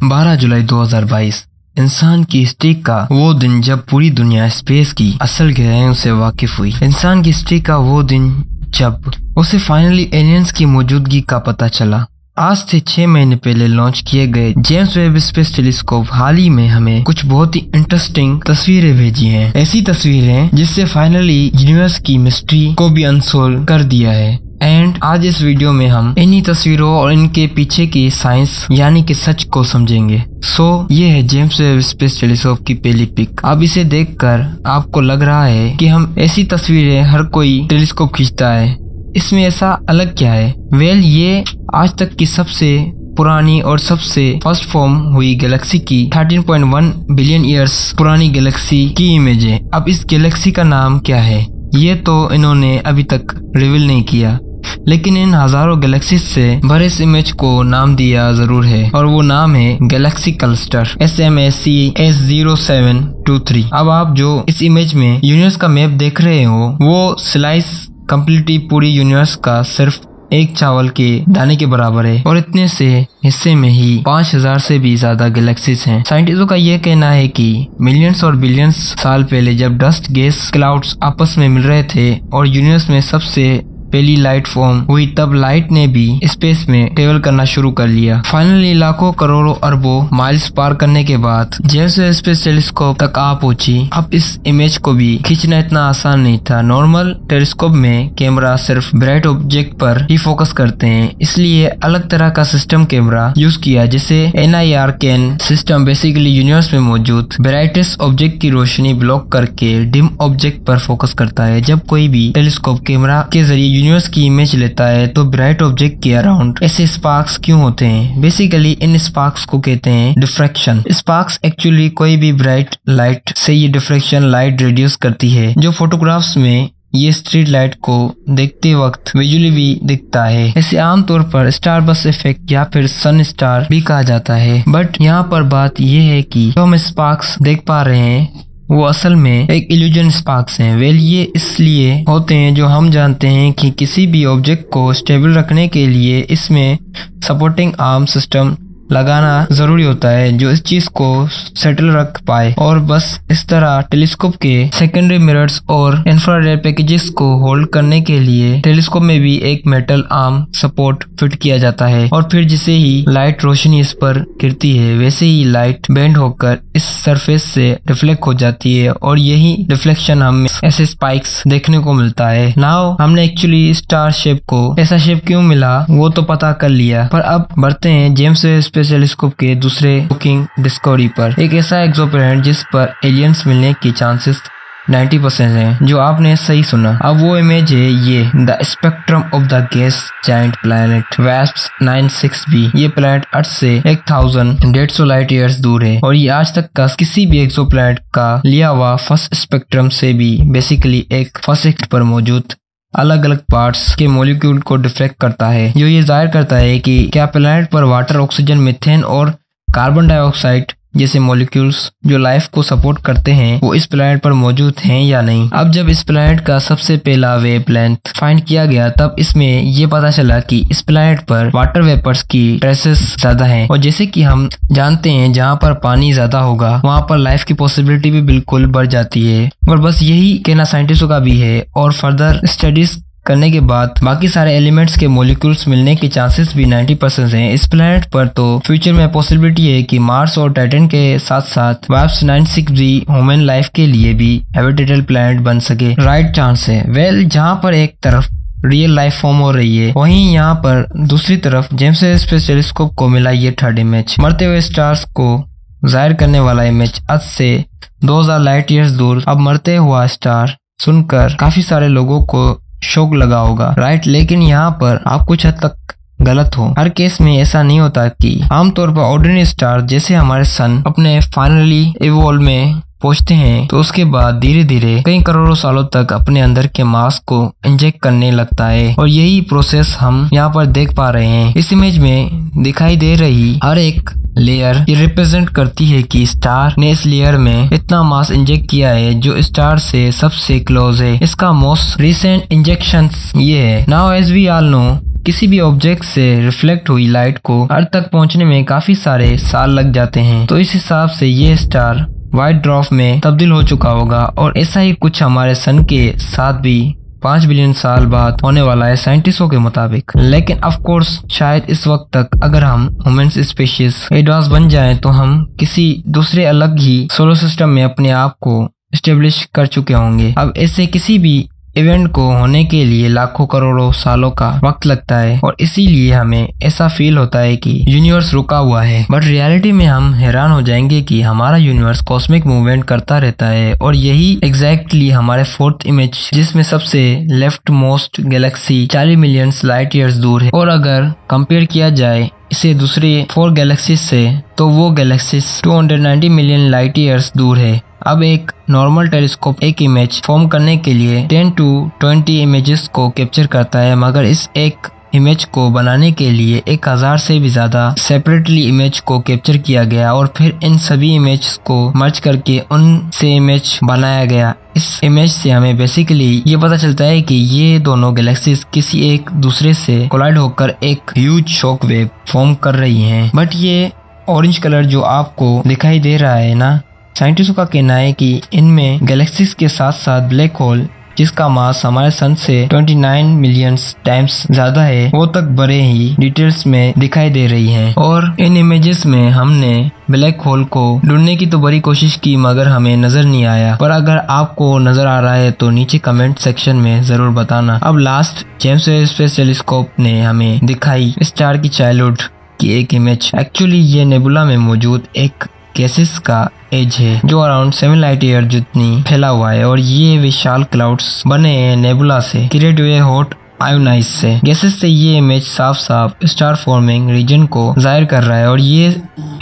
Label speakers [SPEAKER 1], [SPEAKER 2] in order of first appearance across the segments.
[SPEAKER 1] 12 जुलाई 2022 इंसान की हिस्ट्री का वो दिन जब पूरी दुनिया स्पेस की असल गहराइयों से वाकिफ हुई। इंसान की हिस्ट्री का वो दिन जब उसे फाइनली एलियंस की मौजूदगी का पता चला। आज से 6 महीने पहले लॉन्च किए गए जेम्स वेब स्पेस टेलीस्कोप हाल ही में हमें कुछ बहुत ही इंटरेस्टिंग तस्वीरें भेजी हैं। ऐसी तस्वीरें जिससे फाइनली यूनिवर्स की मिस्ट्री को भी अनसोल्व कर दिया है। एंड आज इस वीडियो में हम इन्हीं तस्वीरों और इनके पीछे की साइंस यानी कि सच को समझेंगे। ये है जेम्स वेब स्पेस टेलीस्कोप की पहली पिक। अब इसे देखकर आपको लग रहा है कि हम ऐसी तस्वीरें हर कोई टेलीस्कोप खींचता है, इसमें ऐसा अलग क्या है? ये आज तक की सबसे पुरानी और सबसे फर्स्ट फॉर्म हुई गैलेक्सी की 13.1 बिलियन ईयर्स पुरानी गैलेक्सी की इमेज है। अब इस गैलेक्सी का नाम क्या है ये तो इन्होंने अभी तक रिवील नहीं किया, लेकिन इन हजारों गैलेक्सीज से भरे इस इमेज को नाम दिया जरूर है और वो नाम है गैलेक्सी क्लस्टर SMACS0723। अब आप जो इस इमेज में यूनिवर्स का मैप देख रहे हो वो स्लाइस कंप्लीटली पूरी यूनिवर्स का सिर्फ एक चावल के दाने के बराबर है और इतने से हिस्से में ही 5000 से भी ज्यादा गैलेक्सीज हैं। साइंटिस्टों का यह कहना है कि मिलियंस और बिलियंस साल पहले जब डस्ट गैस क्लाउड्स आपस में मिल रहे थे और यूनिवर्स में सबसे पहली लाइट फॉर्म हुई, तब लाइट ने भी स्पेस में ट्रेवल करना शुरू कर लिया। फाइनली लाखों करोड़ों अरबों माइल्स पार करने के बाद जेम्स वेब स्पेस टेलीस्कोप तक आ पहुंची। अब इस इमेज को भी खींचना इतना आसान नहीं था। नॉर्मल टेलीस्कोप में कैमरा सिर्फ ब्राइट ऑब्जेक्ट पर ही फोकस करते हैं, इसलिए अलग तरह का सिस्टम कैमरा यूज किया, जिसे NIR can system basically universe में मौजूद ब्राइटेस्ट ऑब्जेक्ट की रोशनी ब्लॉक करके डिम ऑब्जेक्ट पर फोकस करता है। जब कोई भी टेलीस्कोप कैमरा के जरिए यूनिवर्स की इमेज लेता है तो ब्राइट ऑब्जेक्ट के अराउंड ऐसे स्पार्क्स क्यों होते हैं? बेसिकली इन स्पार्क्स को कहते हैं डिफ्रैक्शन। स्पार्क्स एक्चुअली कोई भी ब्राइट लाइट से ये डिफ्रैक्शन लाइट रिड्यूस करती है, जो फोटोग्राफ्स में ये स्ट्रीट लाइट को देखते वक्त विजुअली भी दिखता है। इसे आमतौर पर स्टार बस्ट इफेक्ट या फिर सन स्टार भी कहा जाता है। बट यहाँ पर बात ये है कि जो हम स्पार्क्स देख पा रहे हैं वो असल में एक इल्यूजन स्पार्क्स हैं। ये इसलिए होते हैं जो हम जानते हैं कि किसी भी ऑब्जेक्ट को स्टेबल रखने के लिए इसमें सपोर्टिंग आर्म सिस्टम लगाना जरूरी होता है जो इस चीज को सेटल रख पाए, और बस इस तरह टेलीस्कोप के सेकेंडरी मिरर्स और इंफ्रारेड पैकेजेस को होल्ड करने के लिए टेलीस्कोप में भी एक मेटल आर्म सपोर्ट फिट किया जाता है, और फिर जिसे ही लाइट रोशनी इस पर गिरती है वैसे ही लाइट बेंड होकर इस सरफेस से रिफ्लेक्ट हो जाती है, और यही रिफ्लेक्शन हमें ऐसे स्पाइक्स देखने को मिलता है। नाउ हमने एक्चुअली स्टार शेप को ऐसा शेप क्यों मिला वो तो पता कर लिया, पर अब बढ़ते हैं जेम्स वेब स्पेस टेलीस्कोप के दूसरे बुकिंग डिस्कवरी पर। एक ऐसा एक्सोप्लैनेट जिस पर एलियंस मिलने की चांसेस 90% हैं, जो आपने सही सुना। अब वो इमेज है ये the spectrum of the gas giant planet WASP 96b। ये प्लैनेट अर्थ से 1150 लाइट ईयर्स दूर है और ये आज तक का किसी भी एक्सोप्लैनेट का लिया हुआ फर्स्ट स्पेक्ट्रम से भी बेसिकली एक फर्स्ट पर मौजूद अलग अलग पार्ट्स के मॉलिक्यूल को डिफ्लेक्ट करता है, जो ये जाहिर करता है कि क्या प्लैनेट पर वाटर, ऑक्सीजन, मीथेन और कार्बन डाइऑक्साइड जैसे मॉलिक्यूल्स जो लाइफ को सपोर्ट करते हैं वो इस प्लैनेट पर मौजूद हैं या नहीं। अब जब इस प्लैनेट का सबसे पहला वेवलेंथ फाइंड किया गया तब इसमें ये पता चला कि इस प्लैनेट पर वाटर वेपर्स की ट्रेसेस ज्यादा हैं, और जैसे कि हम जानते हैं जहाँ पर पानी ज्यादा होगा वहाँ पर लाइफ की पॉसिबिलिटी भी बिल्कुल बढ़ जाती है। और बस यही कहना साइंटिस्टों का भी है, और फर्दर स्टडीज करने के बाद बाकी सारे एलिमेंट्स के मॉलिक्यूल्स मिलने के चांसेस भी 90% हैं। इस प्लैनेट पर तो फ्यूचर में पॉसिबिलिटी है कि मार्स और टाइटन के साथ साथ WASP 96b ह्यूमन लाइफ के लिए भी हैबिटेबल प्लैनेट बन सके। राइट चांस है। जहाँ पर एक तरफ रियल लाइफ फॉर्म हो रही है, वहीं यहाँ पर दूसरी तरफ जेम्स वेब स्पेस टेलीस्कोप को मिला ये थर्ड इमेज, मरते हुए स्टार्स को जाहिर करने वाला इमेज। आज से 2000 लाइट ईयर्स दूर अब मरते हुआ स्टार सुनकर काफी सारे लोगों को शौक लगा होगा, राइट? लेकिन यहाँ पर आप कुछ हद तक गलत हो। हर केस में ऐसा नहीं होता कि आमतौर पर ऑर्डिनरी स्टार जैसे हमारे सन अपने फाइनली इवॉल्व में पहुंचते हैं तो उसके बाद धीरे धीरे कई करोड़ों सालों तक अपने अंदर के मास को इंजेक्ट करने लगता है, और यही प्रोसेस हम यहाँ पर देख पा रहे हैं। इस इमेज में दिखाई दे रही हर एक लेयर ये रिप्रेजेंट करती है कि स्टार ने इस लेयर में इतना मास इंजेक्ट किया है जो स्टार से सबसे क्लोज है। इसका मोस्ट रिसेंट इंजेक्शन ये है। Now as we all know किसी भी ऑब्जेक्ट से रिफ्लेक्ट हुई लाइट को अर्थ तक पहुंचने में काफी सारे साल लग जाते हैं। तो इस हिसाब से ये स्टार व्हाइट ड्वार्फ में तब्दील हो चुका होगा और ऐसा ही कुछ हमारे सन के साथ भी 5 बिलियन साल बाद होने वाला है साइंटिस्टों के मुताबिक। लेकिन ऑफ कोर्स शायद इस वक्त तक अगर हम ह्यूमन स्पीशीज एडवांस बन जाएं तो हम किसी दूसरे अलग ही सोलर सिस्टम में अपने आप को एस्टेब्लिश कर चुके होंगे। अब ऐसे किसी भी इवेंट को होने के लिए लाखों करोड़ों सालों का वक्त लगता है और इसीलिए हमें ऐसा फील होता है कि यूनिवर्स रुका हुआ है। बट रियलिटी में हम हैरान हो जाएंगे कि हमारा यूनिवर्स कॉस्मिक मूवमेंट करता रहता है और यही एग्जैक्टली हमारे फोर्थ इमेज जिसमें सबसे left most Galaxy 40 million light years दूर है और अगर कंपेयर किया जाए इसे दूसरे 4 गैलेक्सीज से तो वो गैलेक्सीज 290 मिलियन लाइट ईयर्स दूर है। अब एक नॉर्मल टेलीस्कोप एक इमेज फॉर्म करने के लिए 10 to 20 इमेजेस को कैप्चर करता है, मगर इस एक इमेज को बनाने के लिए 1000 से भी ज्यादा सेपरेटली इमेज को कैप्चर किया गया और फिर इन सभी इमेज को मर्ज करके उनसे इमेज बनाया गया। इस इमेज से हमें बेसिकली ये पता चलता है कि ये दोनों गैलेक्सीज किसी एक दूसरे से कोलाइड होकर एक ह्यूज शॉक वेव फॉर्म कर रही हैं। बट ये ऑरेंज कलर जो आपको दिखाई दे रहा है ना, साइंटिस्टों का कहना है कि इनमें गैलेक्सीज के साथ साथ ब्लैक होल जिसका मास हमारे सन से 29 मिलियन टाइम्स ज्यादा है वो तक बड़े ही डिटेल्स में दिखाई दे रही हैं। और इन इमेजेस में हमने ब्लैक होल को ढूंढने की तो बड़ी कोशिश की मगर हमें नजर नहीं आया। पर अगर आपको नजर आ रहा है तो नीचे कमेंट सेक्शन में जरूर बताना। अब last James Webb space telescope ने हमें दिखाई स्टार की चाइल्डहुड की एक इमेज। एक्चुअली ये नेबुला में मौजूद एक गैसेस का एज है जो अराउंड 7 लाइट ईयर जितनी फैला हुआ है और ये विशाल क्लाउड्स बने हैं नेबुला से क्रिएट हुए हॉट आयोनाइज से गैसेस से। ये इमेज साफ साफ स्टार फॉर्मिंग रीजन को जाहिर कर रहा है और ये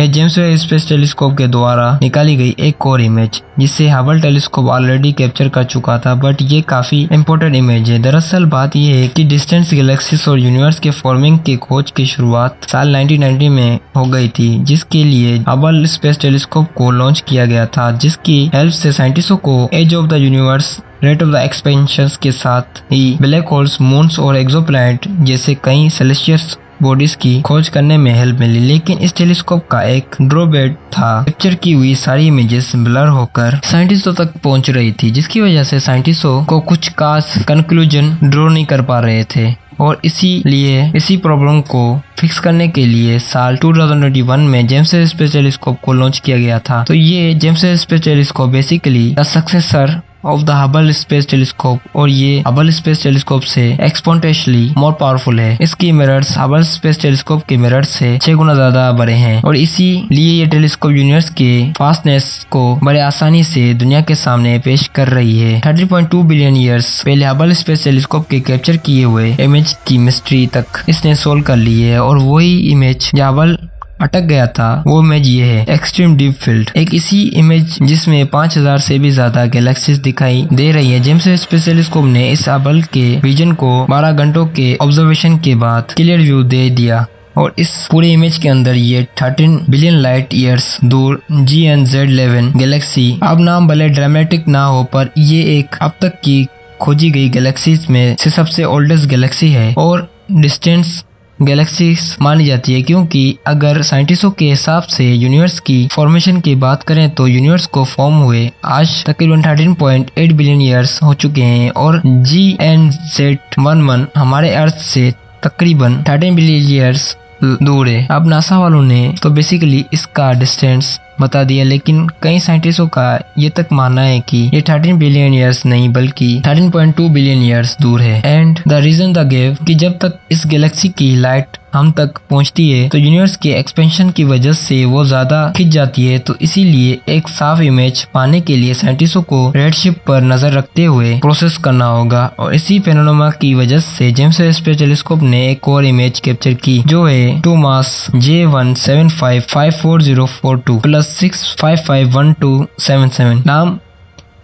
[SPEAKER 1] है जेम्स वेब स्पेस टेलीस्कोप के द्वारा निकाली गई एक और इमेज जिसे हबल टेलीस्कोप ऑलरेडी कैप्चर कर चुका था। बट ये काफी इंपॉर्टेंट इमेज है। दरअसल बात ये है कि डिस्टेंस गैलेक्सीज और यूनिवर्स के फॉर्मिंग की खोज की शुरुआत साल 1990 में हो गई थी, जिसके लिए हबल स्पेस टेलीस्कोप को लॉन्च किया गया था, जिसकी हेल्प से साइंटिस्टों को age of the universe, rate of the expansion के साथ ही ब्लैक होल्स, मून्स और एक्सोप्लैनेट जैसे कई सेलेस्टियल बॉडीज की खोज करने में हेल्प मिली। लेकिन इस टेलीस्कोप का एक ड्रॉबैक था, कैप्चर की हुई सारी इमेजेस ब्लर होकर साइंटिस्टों तक पहुंच रही थी, जिसकी वजह से साइंटिस्टों को कुछ खास कंक्लूजन ड्रॉ नहीं कर पा रहे थे। और इसीलिए इसी प्रॉब्लम को फिक्स करने के लिए साल 2021 में जेम्स वेब स्पेस टेलीस्कोप को लॉन्च किया गया था। तो ये James Webb space telescope basically the successor of the Hubble space telescope और ये हबल स्पेस टेलीस्कोप से एक्सपोनेंशियली मोर पावरफुल है। इसकी मिरर्स हबल स्पेस टेलीस्कोप के मिरर्स से 6 गुना ज्यादा बड़े हैं और इसीलिए ये टेलीस्कोप यूनिवर्स के फास्टनेस को बड़े आसानी से दुनिया के सामने पेश कर रही है। 30.2 बिलियन ईयर्स पहले हबल स्पेस टेलीस्कोप के कैप्चर किए हुए इमेज की मिस्ट्री तक इसने सोल्व कर ली है और वही इमेज जो हबल अटक गया था वो इमेज ये है, एक्सट्रीम डीप फील्ड। एक इसी इमेज जिसमें 5000 से भी ज्यादा गैलेक्सीज दिखाई दे रही है। जेम्स वेब स्पेस टेलीस्कोप ने इस हबल के विजन को 12 घंटों के ऑब्जर्वेशन के बाद क्लियर व्यू दे दिया और इस पूरे इमेज के अंदर ये 13 बिलियन लाइट ईयर्स दूर GN-Z11 गैलेक्सी, अब नाम भले ड्रामेटिक ना हो पर ये एक अब तक की खोजी गई गैलेक्सीज में से सबसे ओल्डेस्ट गैलेक्सी है और डिस्टेंस गैलेक्सीज मानी जाती है, क्योंकि अगर साइंटिस्टों के हिसाब से यूनिवर्स की फॉर्मेशन की बात करें तो यूनिवर्स को फॉर्म हुए आज तकरीबन 13.8 बिलियन ईयर्स हो चुके हैं और GN-Z11 हमारे अर्थ से तकरीबन 13 बिलियन ईयर्स दूर है। अब नासा वालों ने तो बेसिकली इसका डिस्टेंस बता दिया, लेकिन कई साइंटिस्टों का ये तक मानना है कि ये 13 बिलियन ईयर्स नहीं बल्कि 13.2 बिलियन ईयर्स दूर है। And the reason the give कि जब तक इस गैलेक्सी की लाइट हम तक पहुंचती है तो यूनिवर्स के एक्सपेंशन की वजह से वो ज्यादा खिंच जाती है। तो इसीलिए एक साफ इमेज पाने के लिए साइंटिस्टों को रेडशिफ्ट पर नजर रखते हुए प्रोसेस करना होगा और इसी फेनोमेना की वजह से जेम्स वेब स्पेस टेलीस्कोप ने एक और इमेज कैप्चर की जो है 2 मास J1755404 प्लस 6551277। नाम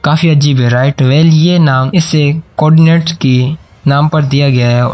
[SPEAKER 1] काफी अजीब है, राइट? वेल ये नाम इसे कोऑर्डिनेट्स की नाम पर दिया गया है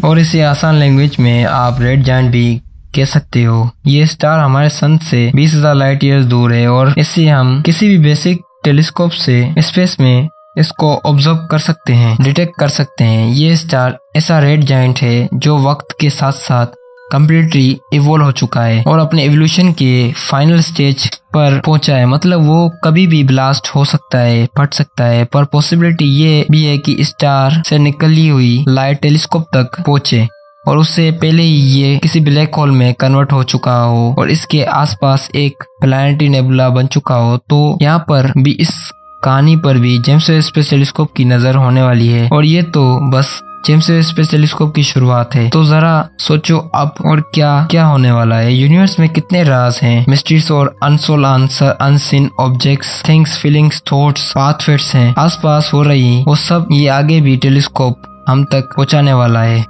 [SPEAKER 1] और इसे आसान लैंग्वेज में आप रेड जायंट भी कह सकते हो। ये स्टार हमारे सन से 20,000 लाइट ईयर्स दूर है और इससे हम किसी भी बेसिक टेलीस्कोप से स्पेस में इसको ऑब्जर्व कर सकते हैं, डिटेक्ट कर सकते हैं। ये स्टार ऐसा रेड जायंट है जो वक्त के साथ साथ कम्प्लीटली इवोल्व हो चुका है और अपने एवोल्यूशन के फाइनल स्टेज पर पहुंचा है। मतलब वो कभी भी ब्लास्ट हो सकता है, फट सकता है, पर पॉसिबिलिटी ये भी है कि स्टार से निकली हुई लाइट टेलीस्कोप तक पहुंचे और उससे पहले ही ये किसी ब्लैक होल में कन्वर्ट हो चुका हो और इसके आसपास एक प्लैनेटरी नेबुला बन चुका हो। तो यहाँ पर भी, इस कहानी पर भी जेम्स वेब स्पेस टेलीस्कोप की नजर होने वाली है और ये तो बस जेम्स वेब स्पेस टेलीस्कोप की शुरुआत है। तो जरा सोचो अब और क्या क्या होने वाला है। यूनिवर्स में कितने राज हैं, मिस्ट्रीज और unsolved answer, unseen objects, things, feelings, thoughts, pathways हैं आसपास हो रही, वो सब ये आगे भी टेलीस्कोप हम तक पहुंचाने वाला है।